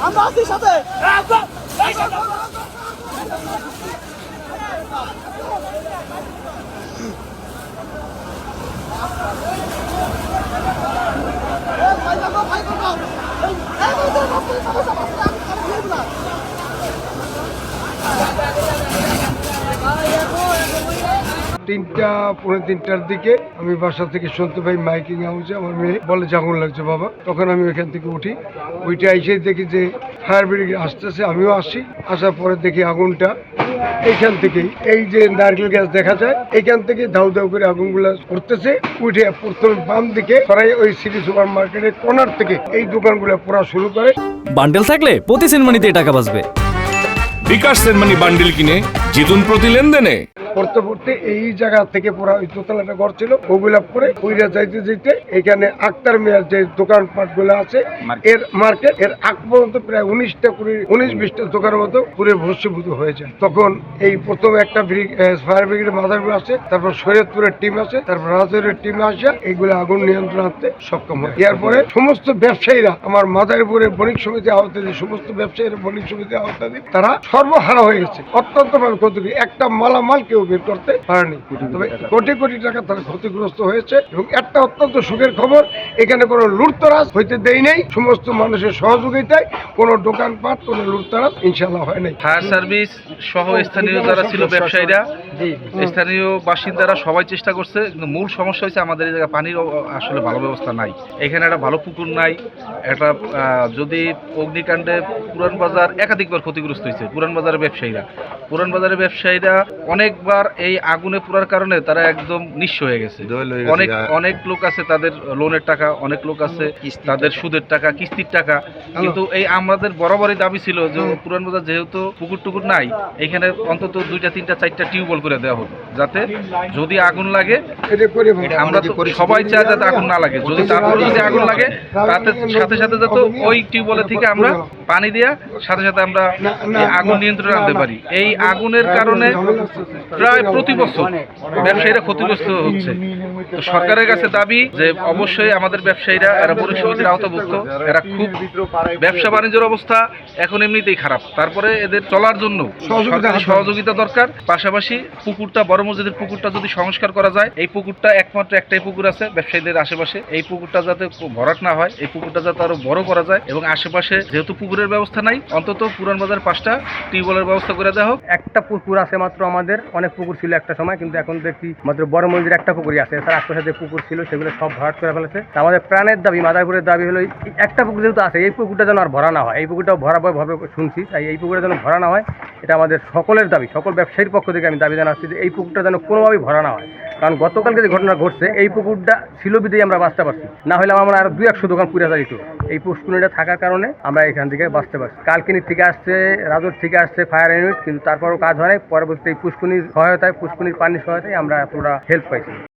আমরা আছি সাথে। তিনটা পৌনে তিনটার দিকে আমি বাসা থেকে শুনতে পাই মাইকিং হাউসে আমার মেয়ে বলে যে আগুন লাগছে বাবা। তখন আমি ওইখান থেকে উঠি, ওইটা এসে দেখি যে ফায়ার ব্রিগেড আসতেছে, আমিও আসি। আসার পরে দেখি আগুনটা এইখান থেকেই, এই যে নারকেল গাছ দেখা যায় এইখান থেকে ধাউ ধাউ করে আগুনগুলা করতেছে। উঠে প্রথম বাম দিকে সরাই ওই সিটি সুপার মার্কেটের কর্নার থেকে এই দোকানগুলো পোড়া শুরু করে। বান্ডেল থাকলে প্রতি সেনমানিতে টাকা বাঁচবে। বিকাশ সেনমানি বান্ডিল কিনে জিতুন প্রতি লেনদেনে। পড়তে পড়তে এই জায়গা থেকে পুরো ওই দোতলাটা ঘর ছিল, ওগুলা পরে ওইটা যাইতে যাইতে এখানে আক্তার মিয়ার যে দোকানপাট গুলো আছে এর মার্কেট, এর আগ পর্যন্ত প্রায় 19-20টা দোকানের মতো পুরো ভস্মীভূত হয়ে যায়। তখন এই প্রথম একটা ফায়ার ব্রিগেডের মাদারগুলো আসে, তারপর শরীয়তপুরের টিম আসে, তারপর রাজৌরের টিম আসে, এইগুলো আগুন নিয়ন্ত্রণ আনতে সক্ষম হয়। এরপরে সমস্ত ব্যবসায়ীরা, আমার মাদারীপুরের বণিক সমিতি আওতাধীন সমস্ত ব্যবসায়ীরা বণিক সমিতি আওতাধীন, তারা সর্বহারা হয়ে গেছে, অত্যন্ত ভাবে ক্ষতি। একটা মালামাল কেউ বের করতে পারেনি, তবে কোটি কোটি টাকা তারা ক্ষতিগ্রস্ত হয়েছে। এবং একটা অত্যন্ত সুখের খবর, এখানে কোনো লুটতরাজ হইতে দেই নেই, সমস্ত মানুষের সহযোগিতায় কোনো দোকানপাট, কোনো লুটতরাজ ইনশাল্লাহ হয় নাই। ফায়ার সার্ভিস সহ স্থানীয় যারা ছিল ব্যবসায়ীরা, স্থানীয় বাসিন্দারা সবাই চেষ্টা করছে, কিন্তু মূল সমস্যা হচ্ছে আমাদের এই জায়গায় পানির আসলে ভালো ব্যবস্থা নাই। এখানে একটা ভালো পুকুর নাই। একটা যদি অগ্নিকাণ্ডে পুরান বাজার একাধিকবার ক্ষতিগ্রস্ত হয়েছে। পুরান বাজারের ব্যবসায়ীরা অনেকবার এই আগুনে পোড়ার কারণে তারা একদম নিঃস্ব হয়ে গেছে। অনেক লোক আছে তাদের লোনের টাকা, অনেক লোক আছে তাদের সুদের টাকা, কিস্তির টাকা। কিন্তু এই আমাদের বরাবরই দাবি ছিল যে পুরান বাজার যেহেতু পুকুর টুকুর নাই, এখানে অন্তত 2টা 3টা 4টা টিউবওয়েল করে দেওয়া হোক, যাতে যদি আগুন লাগে, আমরা তো সবাই চাই যাতে আগুন না লাগে, যদি তারপরে যদি আগুন লাগে তাতে সাথে সাথে যাতে ওই টিউবওয়েলের থেকে আমরা পানি দেওয়া সাথে সাথে আমরা আগুন নিয়ন্ত্রণে আনতে পারি। এই আগুনের কারণে প্রায় প্রতি বছর ব্যবসায়ীরা ক্ষতিগ্রস্ত হচ্ছে। তো সরকারের কাছে দাবি যে অবশ্যই আমাদের ব্যবসায়ীরা, এরা বণিক সমিতির আওতাভুক্ত, এরা খুব ব্যবসা বাণিজ্যের অবস্থা এখন এমনিতেই খারাপ, তারপরে এদের চলার জন্য সরকারি সহযোগিতা দরকার। পাশাপাশি পুকুরটা, বড় মসজিদের পুকুরটা যদি সংস্কার করা যায়, এই পুকুরটা একমাত্র একটাই পুকুর আছে ব্যবসায়ীদের আশেপাশে, এই পুকুরটা যাতে ভরাট না হয়, এই পুকুরটা যাতে আরো বড় করা যায়, এবং আশেপাশে যেহেতু পুকুরের ব্যবস্থা নাই, অন্তত পুরান বাজার 5টা টিউবওয়েলের ব্যবস্থা করে দেওয়া হোক। একটা পুকুর আছে মাত্র আমাদের, অনেক পুকুর ছিল একটা সময়, কিন্তু এখন দেখি মাত্র বড় মন্দির একটা পুকুরই আছে। তার আশেপাশে যে পুকুর ছিল সেগুলো সব ভরাট করে ফেলেছে। আমাদের প্রাণের দাবি, মাদারপুরের দাবি হলো একটা পুকুর যেহেতু আছে, এই পুকুরটা যেন আর ভরা না হয়। এই পুকুরটাও ভরাবো ভাবে শুনছি, তাই এই পুকুরটা যেন ভরা না হয়, এটা আমাদের সকলের দাবি। সকল ব্যবসায়ীর পক্ষ থেকে আমি দাবি জানাচ্ছি যে এই পুকুরটা যেন কোনোভাবেই ভরা না হয়। কারণ গতকালকে যে ঘটনা ঘটছে, এই পুকুরটা ছিল বিধেই আমরা বাঁচতে পারছি, না হলে আমরা আরো 200 দোকান পুড়ে যাইত। এই পুষ্কুনিটা থাকার কারণে আমরা এখান থেকে বাঁচতে পারছি। কালকিনির থেকে আসছে, রাজোর থেকে আসছে ফায়ার ইউনিট, কিন্তু তারপরও কাজ হয় নাই। পরবর্তী এই পুষ্কুনির সহায়তায়, পুষ্কুনির পানির সহায়তায় আমরা পুরো হেল্প পাইছি।